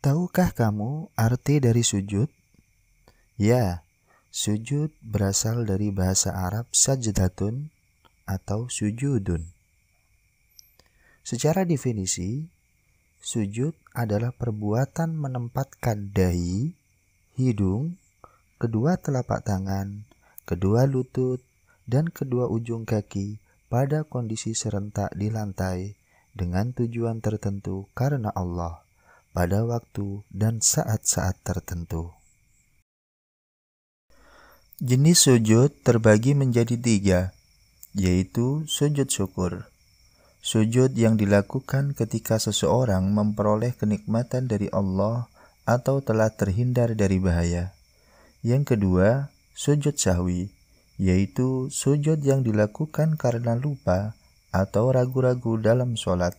Tahukah kamu arti dari sujud? Ya, sujud berasal dari bahasa Arab sajdatun atau sujudun. Secara definisi, sujud adalah perbuatan menempatkan dahi, hidung, kedua telapak tangan, kedua lutut, dan kedua ujung kaki pada kondisi serentak di lantai dengan tujuan tertentu karena Allah pada waktu dan saat-saat tertentu. Jenis sujud terbagi menjadi 3, yaitu sujud syukur. Sujud yang dilakukan ketika seseorang memperoleh kenikmatan dari Allah atau telah terhindar dari bahaya. Yang kedua, sujud sahwi, yaitu sujud yang dilakukan karena lupa atau ragu-ragu dalam sholat.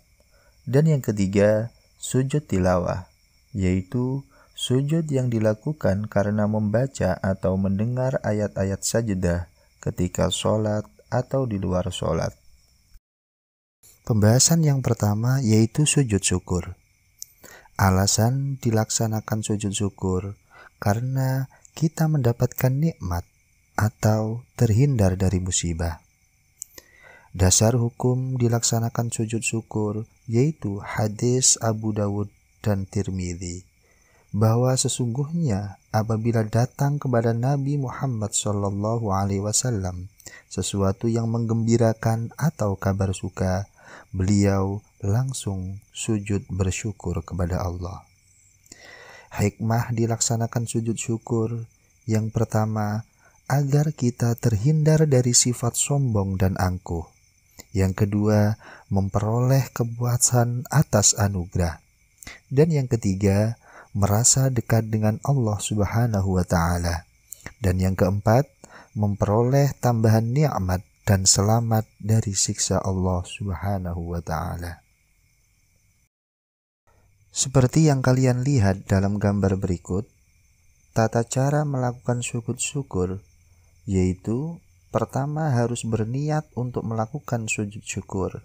Dan yang ketiga, sujud tilawah, yaitu sujud yang dilakukan karena membaca atau mendengar ayat-ayat sajdah ketika sholat atau di luar sholat. Pembahasan yang pertama yaitu sujud syukur. Alasan dilaksanakan sujud syukur karena kita mendapatkan nikmat atau terhindar dari musibah. Dasar hukum dilaksanakan sujud syukur yaitu hadis Abu Dawud dan Tirmidzi, bahwa sesungguhnya apabila datang kepada Nabi Muhammad SAW sesuatu yang menggembirakan atau kabar suka, beliau langsung sujud bersyukur kepada Allah. Hikmah dilaksanakan sujud syukur yang pertama, agar kita terhindar dari sifat sombong dan angkuh. Yang kedua, memperoleh kepuasan atas anugerah. Dan yang ketiga, merasa dekat dengan Allah Subhanahu wa Ta'ala. Dan yang keempat, memperoleh tambahan nikmat dan selamat dari siksa Allah Subhanahu wa Ta'ala. Seperti yang kalian lihat dalam gambar berikut, tata cara melakukan sujud syukur yaitu pertama harus berniat untuk melakukan sujud syukur.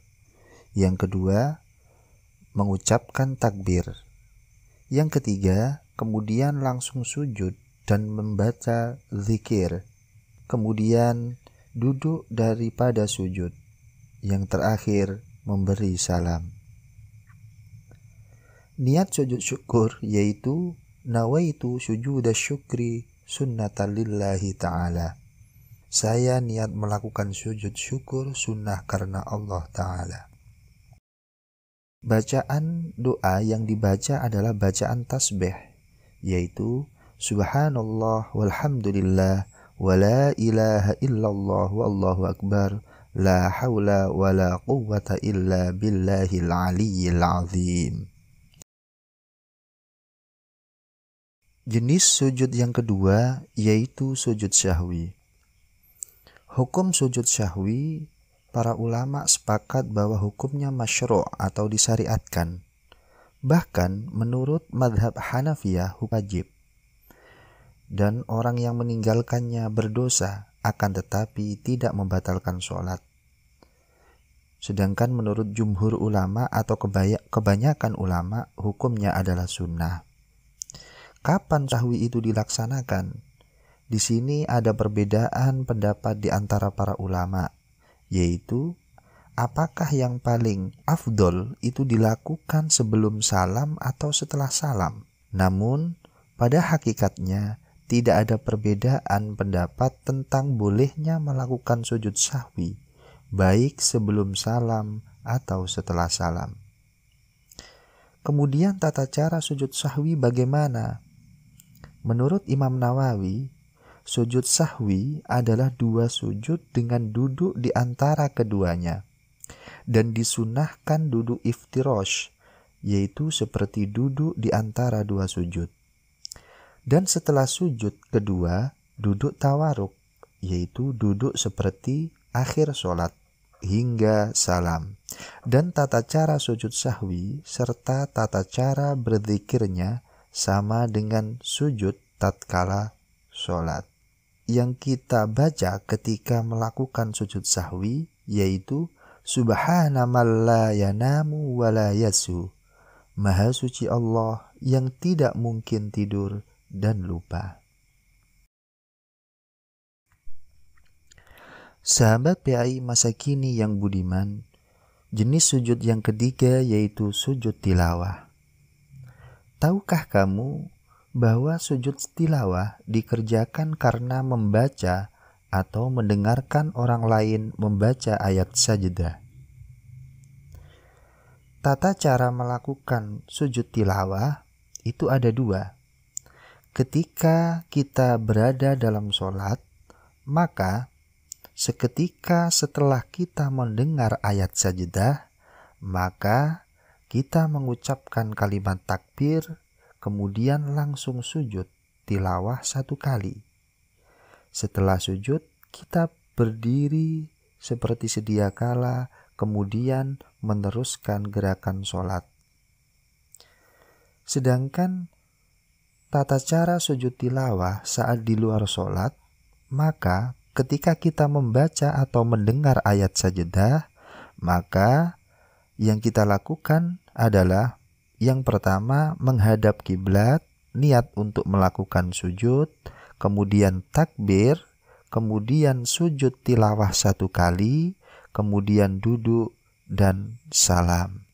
Yang kedua, mengucapkan takbir. Yang ketiga, kemudian langsung sujud dan membaca zikir. Kemudian duduk daripada sujud. Yang terakhir, memberi salam. Niat sujud syukur yaitu nawaitu sujuda syukri sunnatan lillahi ta'ala. Saya niat melakukan sujud syukur sunnah karena Allah Ta'ala. Bacaan doa yang dibaca adalah bacaan tasbih, yaitu Subhanallah walhamdulillah wa la ilaha illallah wallahu akbar la hawla wa la quwwata illa billahil aliyyil azim. Jenis sujud yang kedua yaitu sujud syahwi. Hukum sujud syahwi, para ulama sepakat bahwa hukumnya masyru' atau disyariatkan. Bahkan menurut madhab Hanafiyah wajib. Dan orang yang meninggalkannya berdosa, akan tetapi tidak membatalkan sholat. Sedangkan menurut jumhur ulama atau kebanyakan ulama, hukumnya adalah sunnah. Kapan syahwi itu dilaksanakan? Di sini ada perbedaan pendapat di antara para ulama, yaitu apakah yang paling afdol itu dilakukan sebelum salam atau setelah salam. Namun, pada hakikatnya tidak ada perbedaan pendapat tentang bolehnya melakukan sujud sahwi, baik sebelum salam atau setelah salam. Kemudian tata cara sujud sahwi bagaimana? Menurut Imam Nawawi, sujud sahwi adalah 2 sujud dengan duduk di antara keduanya. Dan disunahkan duduk iftirosh, yaitu seperti duduk di antara 2 sujud. Dan setelah sujud kedua, duduk tawaruk, yaitu duduk seperti akhir sholat, hingga salam. Dan tata cara sujud sahwi serta tata cara berzikirnya sama dengan sujud tatkala sholat. Yang kita baca ketika melakukan sujud sahwi yaitu Subhana man la yanamu wa la yasu. Maha suci Allah yang tidak mungkin tidur dan lupa. Sahabat PAI masa kini yang budiman, jenis sujud yang ketiga yaitu sujud tilawah. Tahukah kamu bahwa sujud tilawah dikerjakan karena membaca atau mendengarkan orang lain membaca ayat sajdah? Tata cara melakukan sujud tilawah itu ada dua. Ketika kita berada dalam sholat, maka seketika setelah kita mendengar ayat sajdah, maka kita mengucapkan kalimat takbir, kemudian langsung sujud tilawah 1 kali. Setelah sujud, kita berdiri seperti sedia kala, kemudian meneruskan gerakan sholat. Sedangkan tata cara sujud tilawah saat di luar sholat, maka ketika kita membaca atau mendengar ayat sajdah, maka yang kita lakukan adalah yang pertama menghadap kiblat, niat untuk melakukan sujud, kemudian takbir, kemudian sujud tilawah 1 kali, kemudian duduk dan salam.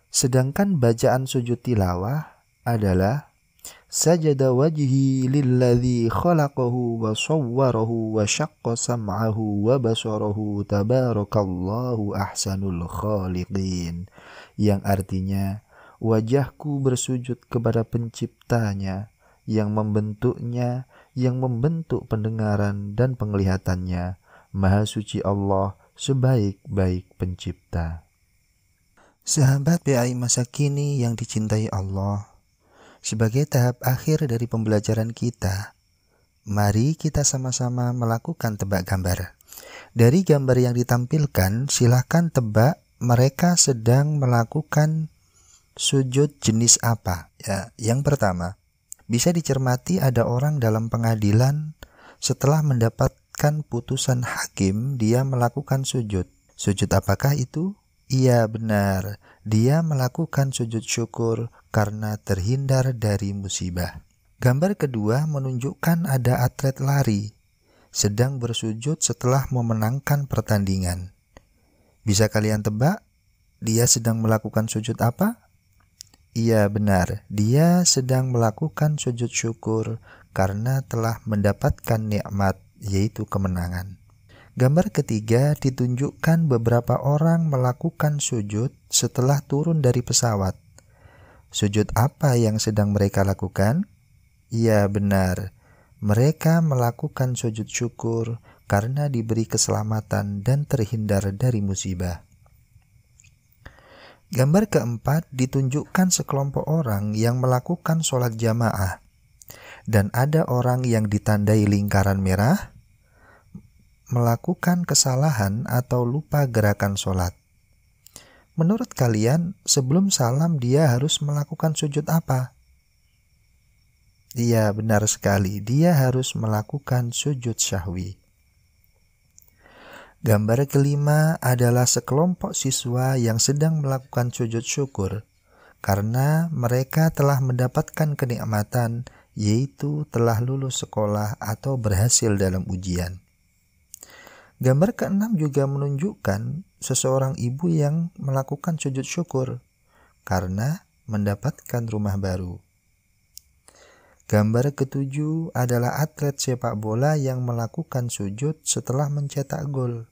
Sedangkan bacaan sujud tilawah adalah sajada wajhi lilladzi khalaqahu wa sawwarahu wa syaqqa sam'ahu wa basarahu tabarakallahu ahsanul khaliqin, yang artinya wajahku bersujud kepada penciptanya yang membentuknya, yang membentuk pendengaran dan penglihatannya. Maha suci Allah, sebaik-baik pencipta. Sahabat PAI masa kini yang dicintai Allah, sebagai tahap akhir dari pembelajaran kita, mari kita sama-sama melakukan tebak gambar. Dari gambar yang ditampilkan, silakan tebak mereka sedang melakukan sujud jenis apa. Ya, yang pertama, bisa dicermati ada orang dalam pengadilan setelah mendapatkan putusan hakim, dia melakukan sujud. Sujud apakah itu? Iya, benar. Dia melakukan sujud syukur karena terhindar dari musibah. Gambar kedua menunjukkan ada atlet lari sedang bersujud setelah memenangkan pertandingan. Bisa kalian tebak dia sedang melakukan sujud apa? Iya, benar. Dia sedang melakukan sujud syukur karena telah mendapatkan nikmat, yaitu kemenangan. Gambar ketiga ditunjukkan beberapa orang melakukan sujud setelah turun dari pesawat. Sujud apa yang sedang mereka lakukan? Iya, benar. Mereka melakukan sujud syukur karena diberi keselamatan dan terhindar dari musibah. Gambar keempat ditunjukkan sekelompok orang yang melakukan sholat jamaah. Dan ada orang yang ditandai lingkaran merah melakukan kesalahan atau lupa gerakan sholat. Menurut kalian, sebelum salam dia harus melakukan sujud apa? Iya, benar sekali. Dia harus melakukan sujud syahwi. Gambar kelima adalah sekelompok siswa yang sedang melakukan sujud syukur karena mereka telah mendapatkan kenikmatan, yaitu telah lulus sekolah atau berhasil dalam ujian. Gambar keenam juga menunjukkan seseorang ibu yang melakukan sujud syukur karena mendapatkan rumah baru. Gambar ketujuh adalah atlet sepak bola yang melakukan sujud setelah mencetak gol.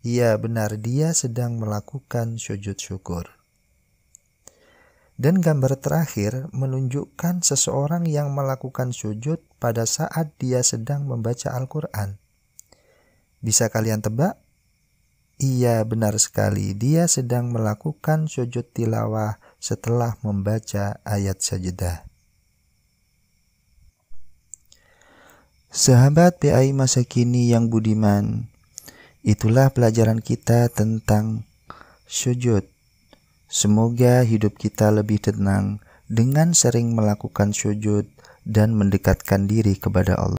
Iya, benar, dia sedang melakukan sujud syukur. Dan gambar terakhir menunjukkan seseorang yang melakukan sujud pada saat dia sedang membaca Al-Quran. Bisa kalian tebak? Iya, benar sekali. Dia sedang melakukan sujud tilawah setelah membaca ayat sajdah. Sahabat PAI masa kini yang budiman, itulah pelajaran kita tentang sujud. Semoga hidup kita lebih tenang dengan sering melakukan sujud dan mendekatkan diri kepada Allah.